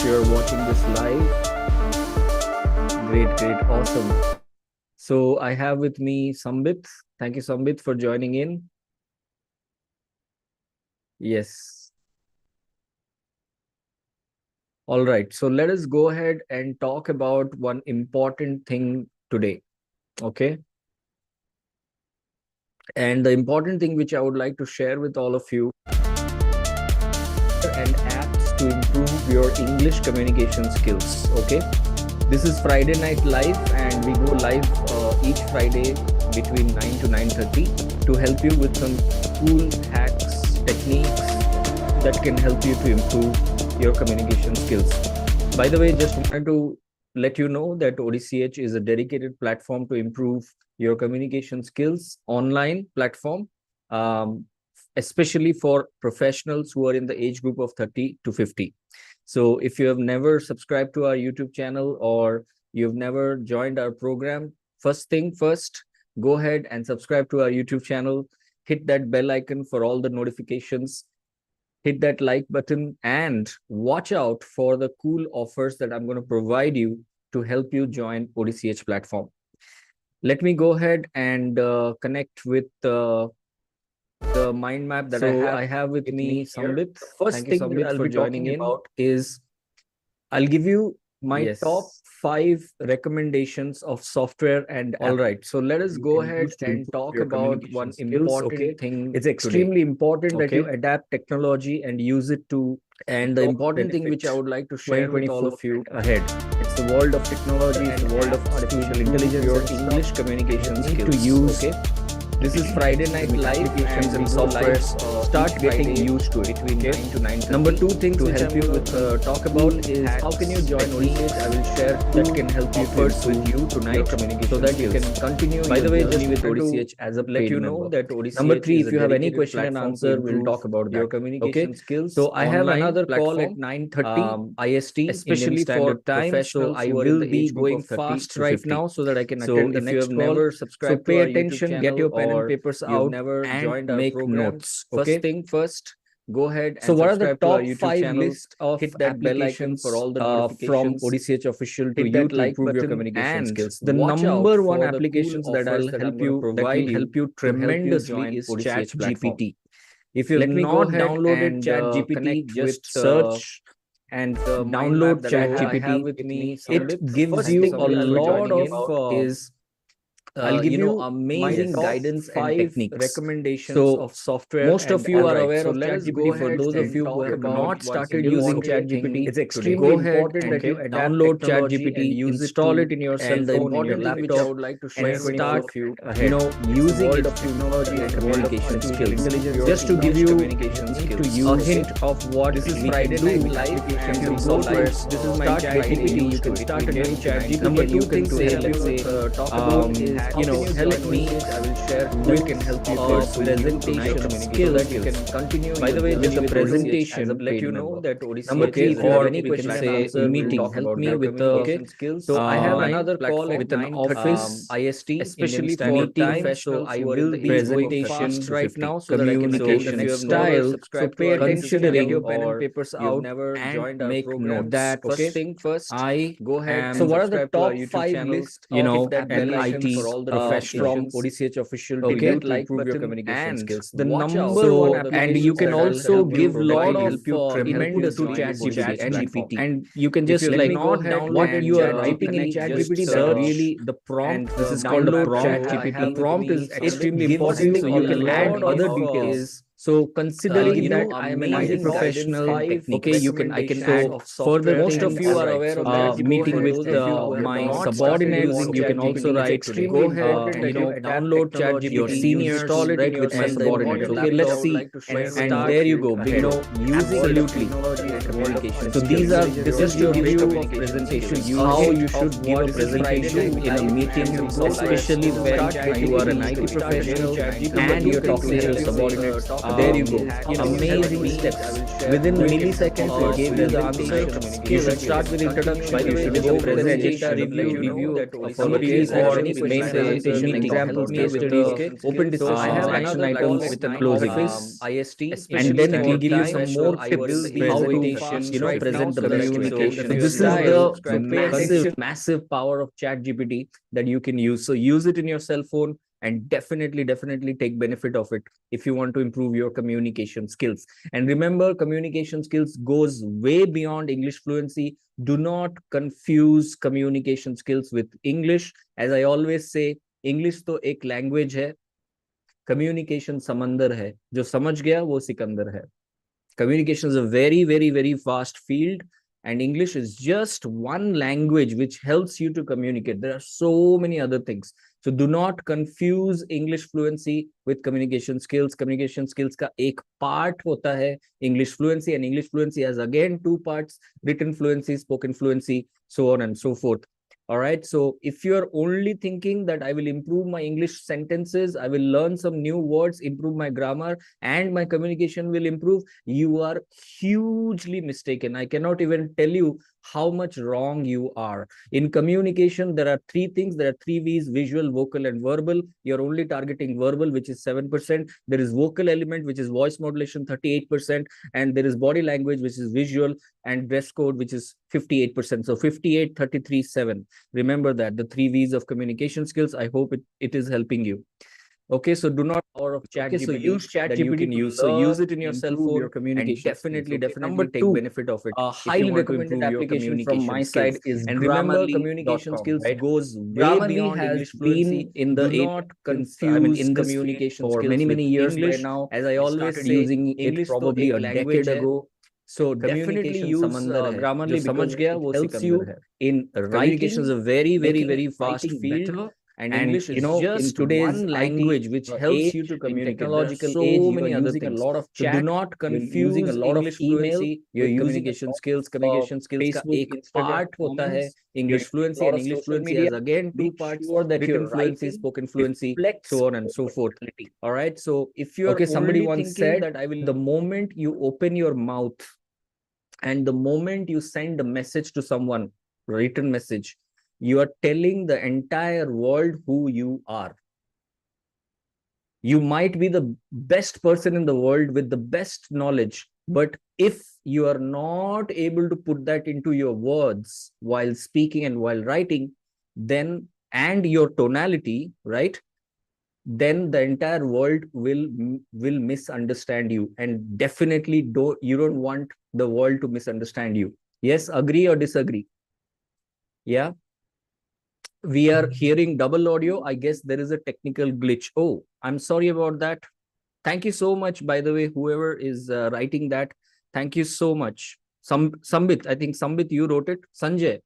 if you're watching this live. Great, awesome. So I have with me Sambit. Thank you, Sambit, for joining in. Yes. All right. So let us go ahead and talk about one important thing today. Okay. And the important thing which I would like to share with all of you and apps to improve your English communication skills. Okay. This is Friday Night Live, and we go live each Friday between 9 to 9:30 to help you with some cool hacks, techniques that can help you to improve your communication skills. By the way, just wanted to let you know that ODCH is a dedicated platform to improve your communication skills, online platform, especially for professionals who are in the age group of 30 to 50. So if you have never subscribed to our YouTube channel or you've never joined our program, first thing first, go ahead and subscribe to our YouTube channel, hit that bell icon for all the notifications, hit that like button, and watch out for the cool offers that I'm going to provide you to help you join ODCH platform. Let me go ahead and connect with the mind map that I have with me, Sambit. First thing that I'll be talking about is I'll give you my top 5 recommendations of software and all right. So let us go ahead and talk about one important thing. It's extremely important that you adapt technology and use it to. And the important thing which I would like to share with all of you ahead. It's the world of technology, it's the world of artificial intelligence, your English communication skills. To use. This is Friday Night Live, and some software start getting used to it between 9 to 9:30. Number 2 things to help you with talk about is how can you join ODCH. I will share that can help you first with you tonight so that you can continue. By the way, just with ODCH as a let you know that ODCH. Number 3, if you have any question and answer, we'll talk about your communication skills. So I have another call at 9:30 IST, especially for time. So I will be going fast right now so that I can attend the next call. Never subscribed, so pay attention, get your pen and papers out, never and make notes. First thing first, go ahead and what are the top 5 list of hit that bell icon for all the notifications from ODCH official to you to improve your communication skills. The number one applications that I'll help you provide help you tremendously is ChatGPT. If you have not downloaded ChatGPT, just search and download ChatGPT. It gives you a lot of is I'll give you amazing guidance and techniques, recommendations of software. Most of you are aware of ChatGPT. For those of you who have not started using ChatGPT, it's extremely important that you download ChatGPT, install it in your cell phone, in your laptop, I would like to share and start using it of technology and communication skills. Just to give you a hint of what this is Friday Night Live and some software. This is my ChatGPT. You can start a new ChatGPT. Number 2 thing to help you talk about is help me. I will share that can help you presentation skill that you can continue. By the way, with the presentation, let you know that number 3, or any question say meeting, help me with the skills. So I have another call with an office IST, especially for time. So I will be presentation right now so that I can communication style. So pay attention, get your pen and papers out, and make note. That first thing first. I go ahead. So what are the top 5 list? That an IT from ODCH official to you to improve your communication skills. The number one, and you can also give lot of tremendous to ChatGPT, and you can just like what you are writing in ChatGPT. That really the prompt. This is called a prompt. ChatGPT prompt is extremely important, so you can add other details. So considering that I am an IT professional, okay, I can add further. Most of you are aware of meeting with my subordinates. You can also write, go ahead and download ChatGPT, your seniors, install it right with my subordinates. Okay, let's see. And there you go. Absolutely. So this is your view of presentation. How you should give a presentation in a meeting, especially when you are an IT professional and you're talking to your subordinates. There you go. Amazing steps. Within milliseconds, it gave you the answer. You should start with introduction. You should go with the agenda review of summary, or main presentation example case studies, open discussions, action items, with an closing. And then it will give you some more tips how to present the best way. So this is the massive power of ChatGPT that you can use. So use it in your cell phone and definitely take benefit of it if you want to improve your communication skills. And remember, communication skills goes way beyond English fluency. Do not confuse communication skills with English. As I always say, English तो एक language है, communication समंदर है, जो समझ गया वो सिकंदर है. Communication is a very vast field, and English is just one language which helps you to communicate. There are so many other things. So do not confuse English fluency with communication skills. Communication skills का एक part होता है English fluency, and English fluency has again two parts: written fluency, spoken fluency, so on and so forth. All right. So if you're only thinking that I will improve my English sentences, I will learn some new words, improve my grammar, and my communication will improve, you are hugely mistaken. I cannot even tell you how much wrong you are. In communication, there are three things. There are three V's: visual, vocal, and verbal. You're only targeting verbal, which is 7%. There is vocal element, which is voice modulation, 38%. And there is body language, which is visual, and dress code, which is 58%. So 58, 33, 7. Remember that, the three V's of communication skills. I hope it is helping you. Okay, so do not power of ChatGPT. So use ChatGPT to use. So use it in your cell phone, your communication, and definitely take benefit of it. Highly recommended application from my side is, and remember, communication skills goes way beyond English fluency. In the do not confuse in communication for many years by now. As I always say, using English probably a decade ago. So definitely use Grammarly, because it helps you in writing. Communication is a very fast field. And English is just in today's language which helps you to communicate. Technological age, you are using a lot of chat. So do not confuse using a lot English of email. You're communication skills. Communication skills का एक part होता है English fluency, and English fluency has again two parts: written fluency, spoken fluency, so on and so forth. All right. So if you're okay, somebody once said that I will. The moment you open your mouth and the moment you send a message to someone, written message, you are telling the entire world who you are. You might be the best person in the world with the best knowledge, but if you are not able to put that into your words while speaking and while writing, then, and your tonality, right, then the entire world will misunderstand you. And definitely you don't want the world to misunderstand you. Yes, agree or disagree? Yeah. We are hearing double audio. I guess there is a technical glitch. Oh, I'm sorry about that. Thank you so much, by the way, whoever is writing that. Thank you so much. Sambit, I think Sambit, you wrote it. Sanjay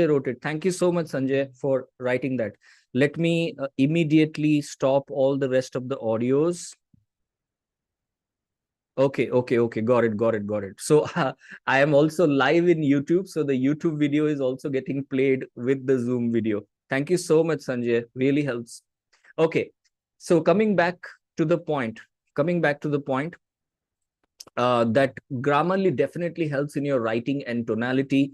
wrote it. Thank you so much, Sanjay, for writing that. Let me immediately stop all the rest of the audios. Okay. Got it. So I am also live in YouTube. So the YouTube video is also getting played with the Zoom video. Thank you so much, Sanjay. Really helps. Okay. So coming back to the point, that Grammarly definitely helps in your writing and tonality.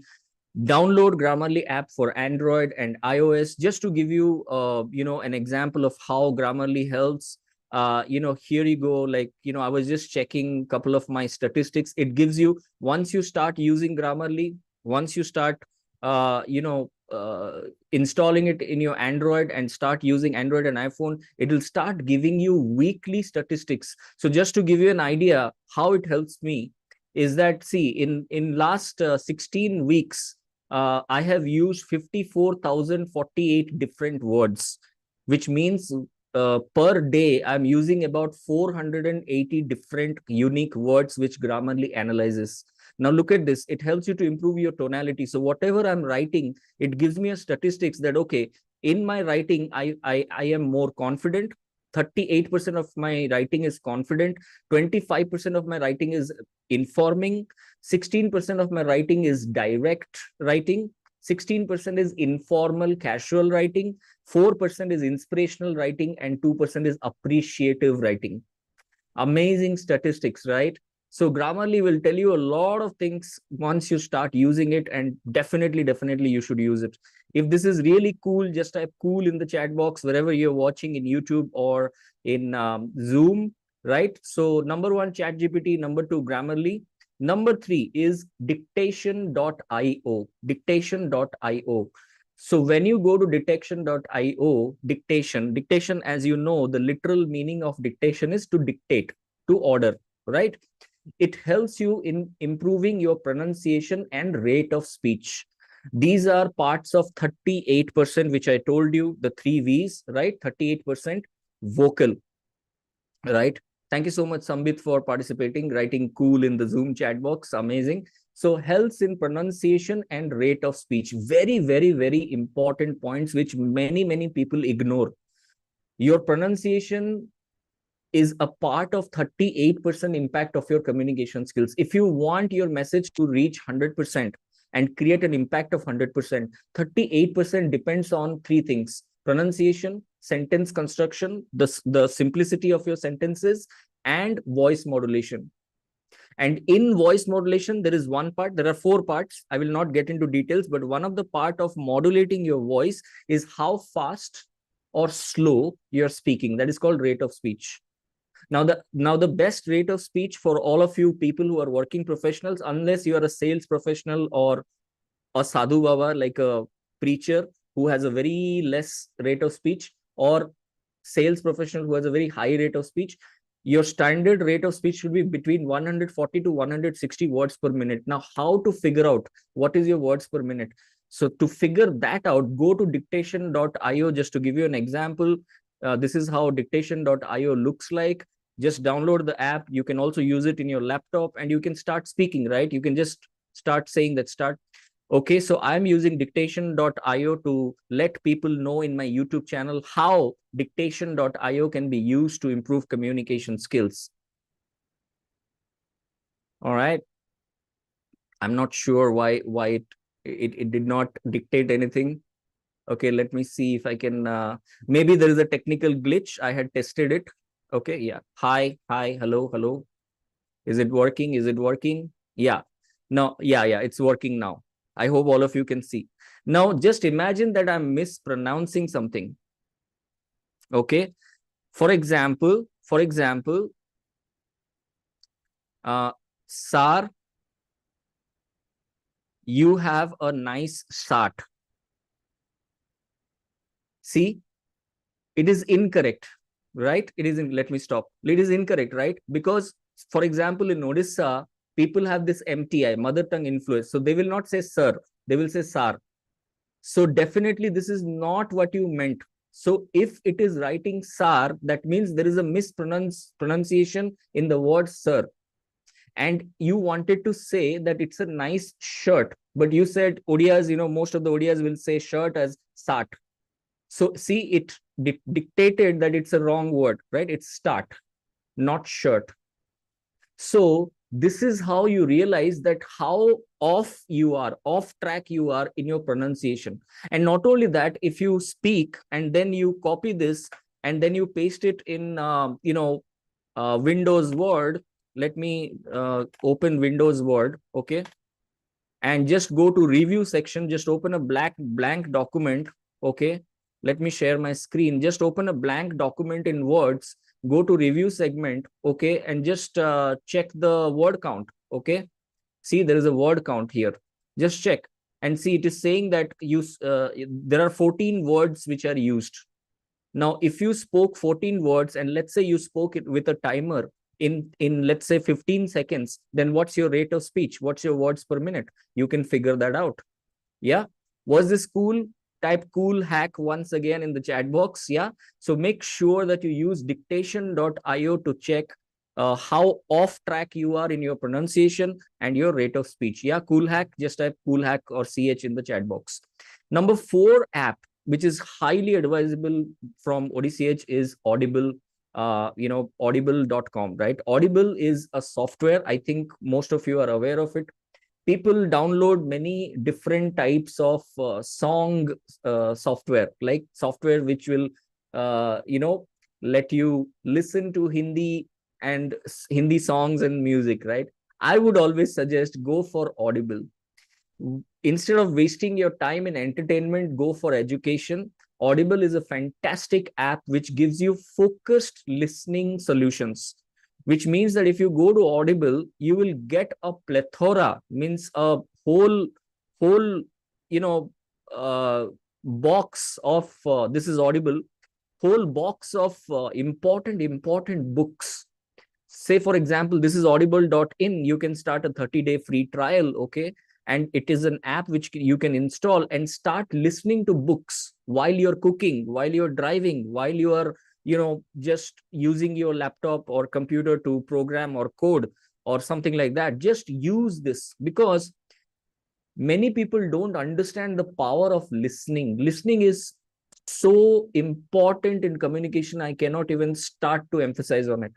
Download Grammarly app for Android and iOS. Just to give you, an example of how Grammarly helps. Here you go. Like, I was just checking a couple of my statistics. It gives you, once you start using Grammarly, once you start, installing it in your Android and start using Android and iPhone, it will start giving you weekly statistics. So just to give you an idea how it helps me is that, see, in last 16 weeks, I have used 54,048 different words, which means per day, I'm using about 480 different unique words, which Grammarly analyzes. Now look at this. It helps you to improve your tonality. So whatever I'm writing, it gives me a statistics that, okay, in my writing, I am more confident. 38% of my writing is confident. 25% of my writing is informing. 16% of my writing is direct writing. 16% is informal, casual writing. 4% is inspirational writing, and 2% is appreciative writing. Amazing statistics, right? So Grammarly will tell you a lot of things once you start using it, and definitely you should use it. If this is really cool, just type cool in the chat box wherever you're watching, in YouTube or in Zoom, right? So number one, ChatGPT. Number two, Grammarly. Number three is dictation.io. Dictation.io. So when you go to dictation.io, dictation, as you know, the literal meaning of dictation is to dictate, to order, right? It helps you in improving your pronunciation and rate of speech. These are parts of 38%, which I told you, the three V's, right? 38% vocal, right? Thank you so much, Sambit, for participating, writing cool in the Zoom chat box. Amazing. So helps in pronunciation and rate of speech. Very important points which many people ignore. Your pronunciation is a part of 38% impact of your communication skills. If you want your message to reach 100% and create an impact of 100%, 38% depends on three things: pronunciation, sentence construction, the simplicity of your sentences, and voice modulation. And in voice modulation, there is one part, there are four parts. I will not get into details, but one of the part of modulating your voice is how fast or slow you're speaking. That is called rate of speech. Now the best rate of speech for all of you people who are working professionals, unless you are a sales professional or a sadhu baba, like a preacher who has a very less rate of speech, or sales professional who has a very high rate of speech, your standard rate of speech should be between 140 to 160 words per minute. Now, how to figure out what is your words per minute? So to figure that out, go to dictation.io. Just to give you an example, this is how dictation.io looks like. Just download the app. You can also use it in your laptop, and you can start speaking, right? You can just start saying that. Okay, so I'm using dictation.io to let people know in my YouTube channel how dictation.io can be used to improve communication skills. All right. I'm not sure why it did not dictate anything. Okay, let me see if I can, maybe there is a technical glitch. I had tested it. Okay, yeah. Hi, hello. Is it working? Is it working? Yeah. No, yeah, it's working now. I hope all of you can see. Now, just imagine that I'm mispronouncing something. Okay. For example, Sar, you have a nice shirt. See, it is incorrect, right? Let me stop. It is incorrect, right? Because, for example, in Odisha, people have this MTI, mother tongue influence. So they will not say sir, they will say sar. So definitely this is not what you meant. So if it is writing sar, that means there is a mispronunciation in the word sir. And you wanted to say that it's a nice shirt, but you said Odias, most of the Odias will say shirt as sat. So see, it dictated that it's a wrong word, right? It's start, not shirt. So this is how you realize that how off track you are in your pronunciation. And not only that, if you speak and then you copy this and then you paste it in, Windows Word. Let me open Windows Word, okay? And just go to review section. Just open a blank document, okay? Let me share my screen. Just open a blank document in words, go to review segment, okay? And just check the word count, okay? See, there is a word count here. Just check and see, it is saying that there are 14 words which are used. Now, if you spoke 14 words and let's say you spoke it with a timer in let's say 15 seconds, then what's your rate of speech? What's your words per minute? You can figure that out. Yeah. Was this cool? Type cool hack once again in the chat box. Yeah. So make sure that you use dictation.io to check how off track you are in your pronunciation and your rate of speech. Yeah. Cool hack. Just type cool hack or ch in the chat box. Number 4 app, which is highly advisable from ODCH, is Audible. Audible.com, right? Audible is a software. I think most of you are aware of it. People download many different types of song software, like software which will let you listen to Hindi and Hindi songs and music, right? I would always suggest go for Audible. Instead of wasting your time in entertainment, go for education. Audible is a fantastic app which gives you focused listening solutions, which means that if you go to Audible, you will get a plethora, means a whole you know uh, box of this is Audible, whole box of important books. Say for example, this is audible.in. You can start a 30-day free trial, okay? And it is an app which you can install and start listening to books while you're cooking, while you're driving, while you are just using your laptop or computer to program or code or something like that. Just use this, because many people don't understand the power of listening. Listening is so important in communication. I cannot even start to emphasize on it.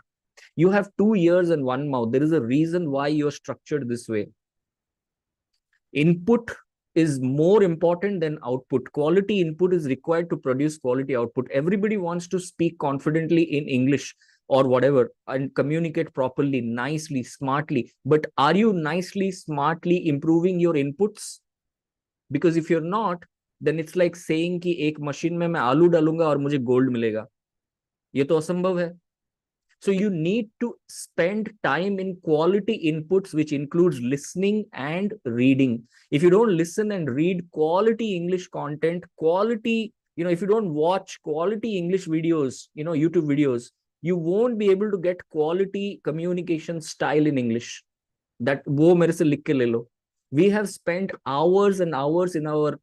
You have 2 ears and one mouth. There is a reason why you're structured this way. Input is more important than output. Quality input is required to produce quality output. Everybody wants to speak confidently in English or whatever and communicate properly, nicely, smartly. But are you nicely, smartly improving your inputs? Because if you're not, then it's like saying कि एक machine में मैं आलू डालूंगा और मुझे gold मिलेगा. ये तो असंभव है. So you need to spend time in quality inputs, which includes listening and reading. If you don't listen and read quality English content, quality, if you don't watch quality English videos, YouTube videos, you won't be able to get quality communication style in English. That wo mere se likh ke le lo. We have spent hours and hours in our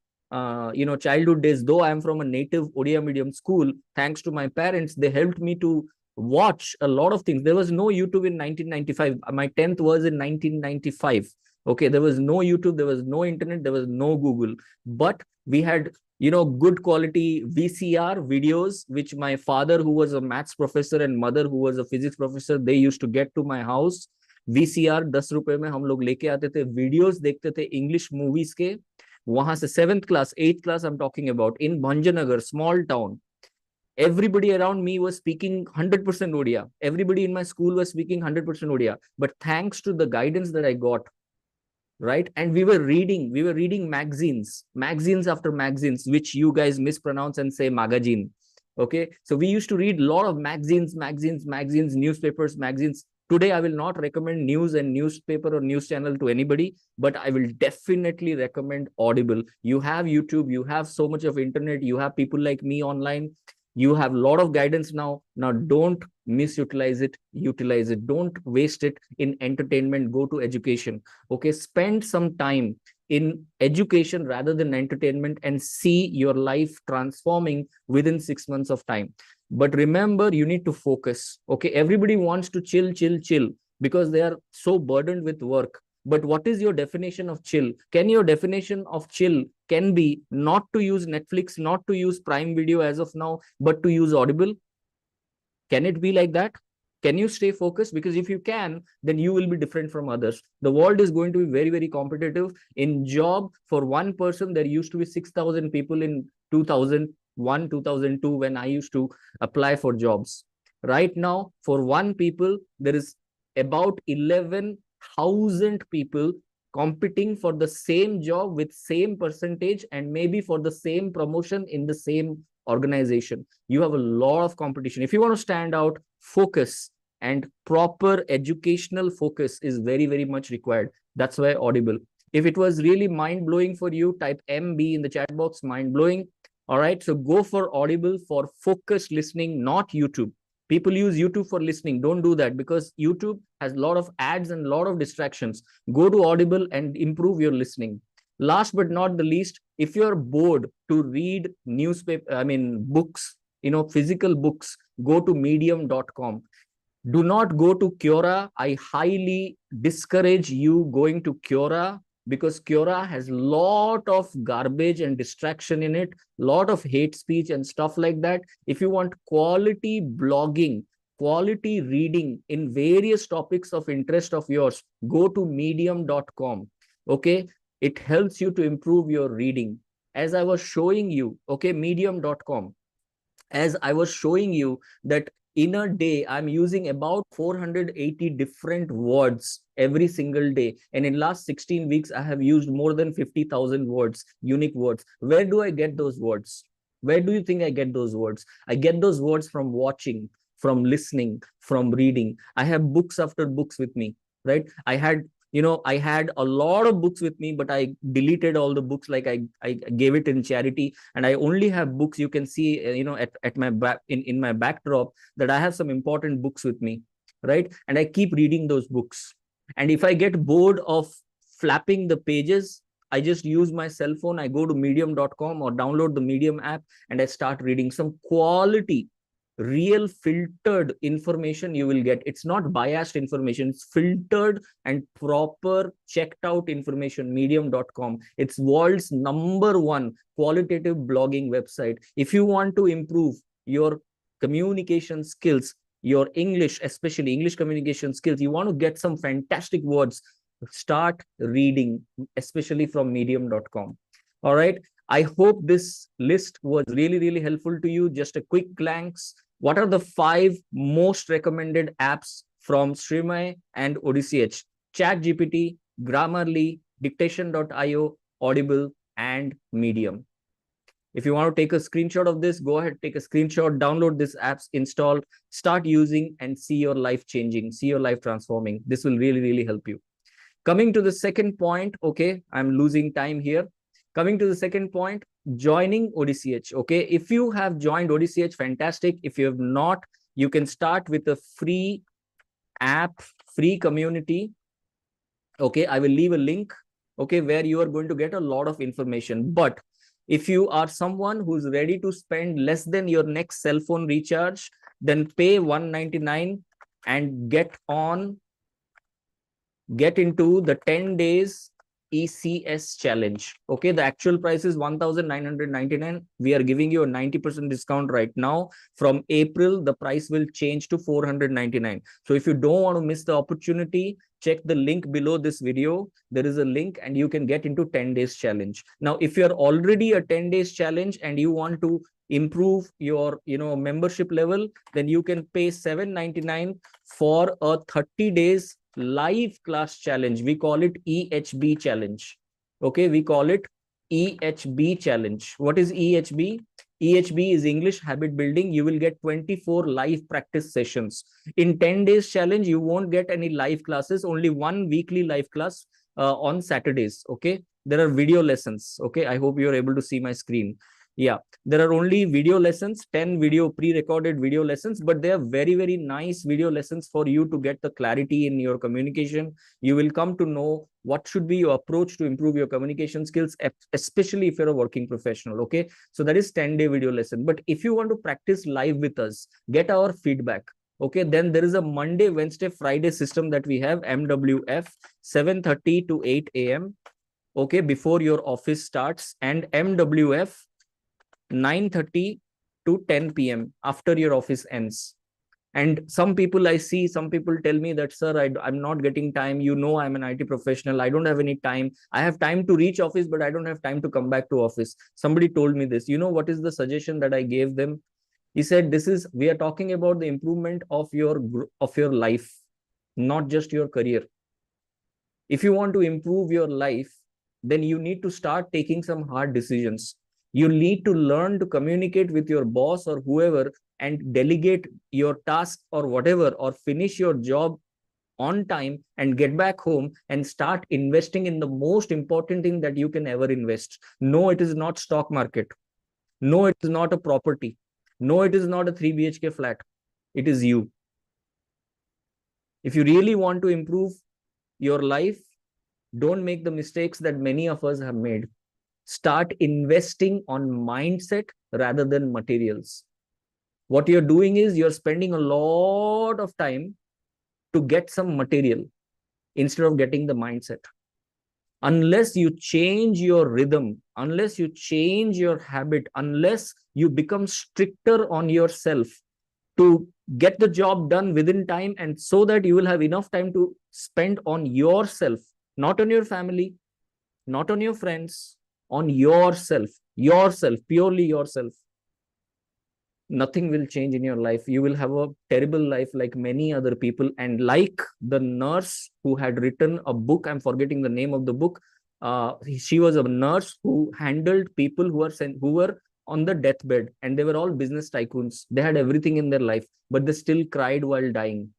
childhood days. Though I am from a native Odia medium school, thanks to my parents, they helped me to watch a lot of things. There was no YouTube in 1995. My 10th was in 1995. Okay, there was no YouTube, there was no internet, there was no Google, but we had good quality VCR videos, which my father, who was a maths professor, and mother, who was a physics professor, they used to get to my house. VCR 10 रुपए में हम लोग लेके आते थे, videos देखते थे English movies के. वहां से 7th class, 8th class I'm talking about, in Bhanjanagar, small town. Everybody around me was speaking 100% Odia. Everybody in my school was speaking 100% Odia. But thanks to the guidance that I got, right? And we were reading magazines after magazines, which you guys mispronounce and say magazine. Okay. So we used to read a lot of magazines, newspapers, magazines. Today, I will not recommend news and newspaper or news channel to anybody, but I will definitely recommend Audible. You have YouTube, you have so much of internet, you have people like me online. You have a lot of guidance now. Now, don't misutilize it, utilize it. Don't waste it in entertainment. Go to education. Okay, spend some time in education rather than entertainment and see your life transforming within 6 months of time. But remember, you need to focus. Okay, everybody wants to chill because they are so burdened with work. But what is your definition of chill? Can your definition of chill can be not to use Netflix, not to use Prime Video as of now, but to use Audible? Can it be like that? Can you stay focused? Because if you can, then you will be different from others. The world is going to be very, very competitive. In job, for one person, there used to be 6,000 people in 2001, 2002, when I used to apply for jobs. Right now, for one people, there is about 11,000 people competing for the same job with same percentage and maybe for the same promotion in the same organization. You have a lot of competition. If you want to stand out, focus, and proper educational focus is very, very much required. That's why Audible. If it was really mind-blowing for you, type MB in the chat box, mind-blowing. All right, so go for Audible for focused listening, not YouTube. People use YouTube for listening. Don't do that, because YouTube has a lot of ads and a lot of distractions. Go to Audible and improve your listening. Last but not the least, if you're bored to read books, physical books, go to medium.com. Do not go to Quora. I highly discourage you going to Quora, because Quora has a lot of garbage and distraction in it, lot of hate speech and stuff like that. If you want quality blogging, quality reading in various topics of interest of yours, go to medium.com. Okay, it helps you to improve your reading. As I was showing you, okay, medium.com, as I was showing you that In a day, I'm using about 480 different words every single day. And in last 16 weeks, I have used more than 50,000 words, unique words. Where do I get those words? Where do you think I get those words? I get those words from watching, from listening, from reading. I have books after books with me, right? I had a lot of books with me, but I deleted all the books. Like I gave it in charity, and I only have books. You can see, at my back, in my backdrop, that I have some important books with me, right? And I keep reading those books. And if I get bored of flapping the pages, I just use my cell phone. I go to medium.com or download the Medium app, and I start reading some quality, real filtered information. You will get, it's not biased information, it's filtered and proper checked out information. Medium.com, it's world's #1 qualitative blogging website. If you want to improve your communication skills, your English, especially English communication skills, you want to get some fantastic words, start reading, especially from medium.com. All right. I hope this list was really, really helpful to you. Just a quick glance. What are the 5 most recommended apps from Srimaya and ODCH? ChatGPT, Grammarly, Dictation.io, Audible, and Medium. If you want to take a screenshot of this, go ahead, take a screenshot, download this apps, install, start using, and see your life changing, see your life transforming. This will really, really help you. Coming to the second point, okay, I'm losing time here. Coming to the second point, joining ODCH. Okay, if you have joined ODCH, fantastic. If you have not, you can start with a free app, free community. Okay, I will leave a link, okay, where you are going to get a lot of information. But if you are someone who's ready to spend less than your next cell phone recharge, then pay $199 and get into the 10 days ECS challenge. Okay, the actual price is 1,999. We are giving you a 90% discount right now. From April, the price will change to 499. So if you don't want to miss the opportunity, check the link below this video. There is a link and you can get into 10 days challenge. Now, if you're already a 10 days challenge and you want to improve your membership level, then you can pay $799 for a 30 days live class challenge. We call it EHB challenge. Okay, we call it EHB challenge. What is EHB? EHB is English habit building. You will get 24 live practice sessions. In 10 days challenge, you won't get any live classes, only one weekly live class on Saturdays. Okay, there are video lessons. Okay, I hope you're able to see my screen. Yeah, there are only video lessons, 10 pre-recorded video lessons, but they are very, very nice video lessons for you to get the clarity in your communication. You will come to know what should be your approach to improve your communication skills, especially if you're a working professional. Okay, so that is 10-day video lesson. But if you want to practice live with us, get our feedback. Okay, then there is a Monday, Wednesday, Friday system that we have, MWF, 7:30 to 8 a.m. Okay, before your office starts, and MWF, 9:30 to 10 p.m. after your office ends. And some people tell me that, sir, I'm not getting time. I'm an IT professional. I don't have any time. I have time to reach office, but I don't have time to come back to office. Somebody told me this. You know what is the suggestion that I gave them? He said, we are talking about the improvement of your life, not just your career. If you want to improve your life, then you need to start taking some hard decisions. You need to learn to communicate with your boss or whoever and delegate your task or whatever, or finish your job on time and get back home and start investing in the most important thing that you can ever invest. No, it is not stock market. No, it is not a property. No, it is not a 3 BHK flat. It is you. If you really want to improve your life, don't make the mistakes that many of us have made. Start investing on mindset rather than materials. What you're doing is you're spending a lot of time to get some material instead of getting the mindset. Unless you change your rhythm, unless you change your habit, unless you become stricter on yourself to get the job done within time, and so that you will have enough time to spend on yourself, not on your family, not on your friends, on yourself, purely yourself. nothing will change in your life. You will have a terrible life like many other people. And like the nurse who had written a book, I'm forgetting the name of the book. She was a nurse who handled people who were on the deathbed, and they were all business tycoons. They had everything in their life, but they still cried while dying.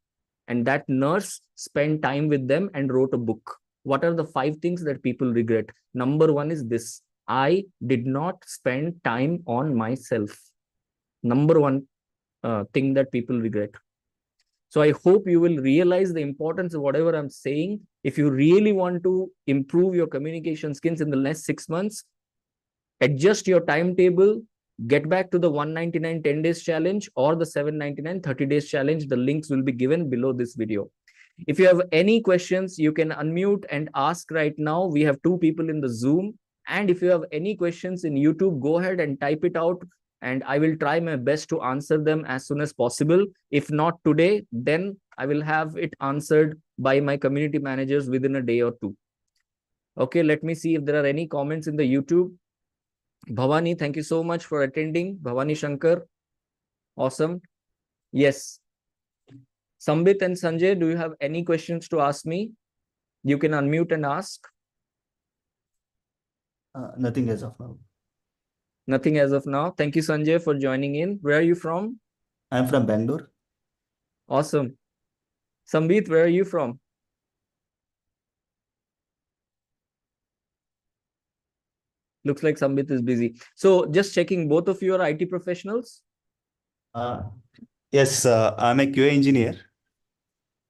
And that nurse spent time with them and wrote a book. What are the 5 things that people regret? Number 1 is this: I did not spend time on myself. Number 1 thing that people regret. So I hope you will realize the importance of whatever I'm saying. If you really want to improve your communication skills in the next 6 months, adjust your timetable, get back to the 199 10 days challenge or the 799 30 days challenge. The links will be given below this video. If you have any questions, you can unmute and ask right now. We have 2 people in the Zoom. And if you have any questions in YouTube, go ahead and type it out, and I will try my best to answer them as soon as possible. If not today, then I will have it answered by my community managers within a day or 2. Okay, let me see if there are any comments in the YouTube. Bhavani, thank you so much for attending. Bhavani Shankar, awesome. Yes. Sambit and Sanjay, do you have any questions to ask me? You can unmute and ask. Nothing as of now. Nothing as of now. Thank you, Sanjay, for joining in. Where are you from? I'm from Bangalore. Awesome. Sambit, where are you from? Looks like Sambit is busy. So just checking, both of you are IT professionals? Yes, I'm a QA engineer.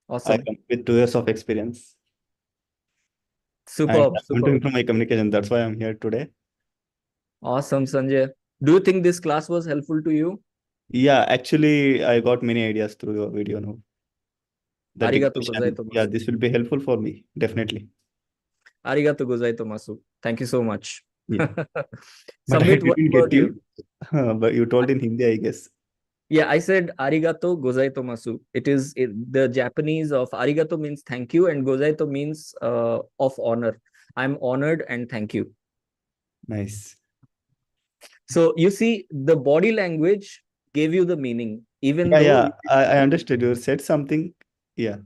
I Awesome. come with 2 years of experience. And Superb. I want to Superb. improve my communication. That's why I'm here today. Awesome, Sanjay. Do you think this class was helpful to you? Yeah, actually, I got many ideas through your video now. The Arigato dictation, yeah, gozaitomasu. this will be helpful for me, definitely. Arigato gozaitomasu. Thank you so much. Yeah. But I Sambit, what didn't about get you? you. But you told in Hindi, I guess. Yeah, I said arigato gozaitomasu. The Japanese of arigato means thank you, and gozaito means of honor. I'm honored and thank you. Nice. So you see, the body language gave you the meaning, even Yeah, though yeah, I understood. You said something. Yeah.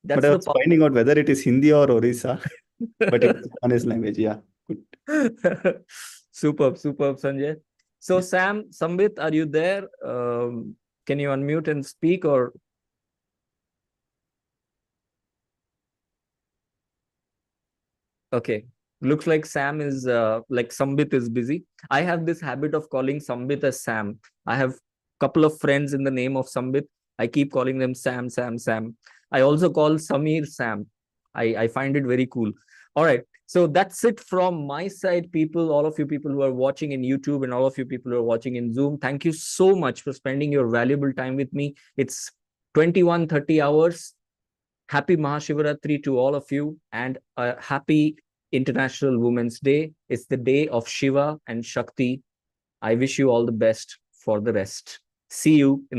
But that's I the was finding out whether it is Hindi or Orissa. But it's Japanese language. Yeah. Good. Superb, superb, Sanjay. So Sam, Sambit, are you there? Can you unmute and speak, or? Okay. Looks like Sam is like Sambit is busy. I have this habit of calling Sambit as Sam. I have couple of friends in the name of Sambit. I keep calling them Sam, Sam, Sam. I also call Samir Sam. I find it very cool. All right. So that's it from my side, people. All of you people who are watching in YouTube and all of you people who are watching in Zoom. Thank you so much for spending your valuable time with me. It's 21:30 hours. Happy Mahashivaratri to all of you, and a happy International Women's Day. It's the day of Shiva and Shakti. I wish you all the best for the rest. See you in the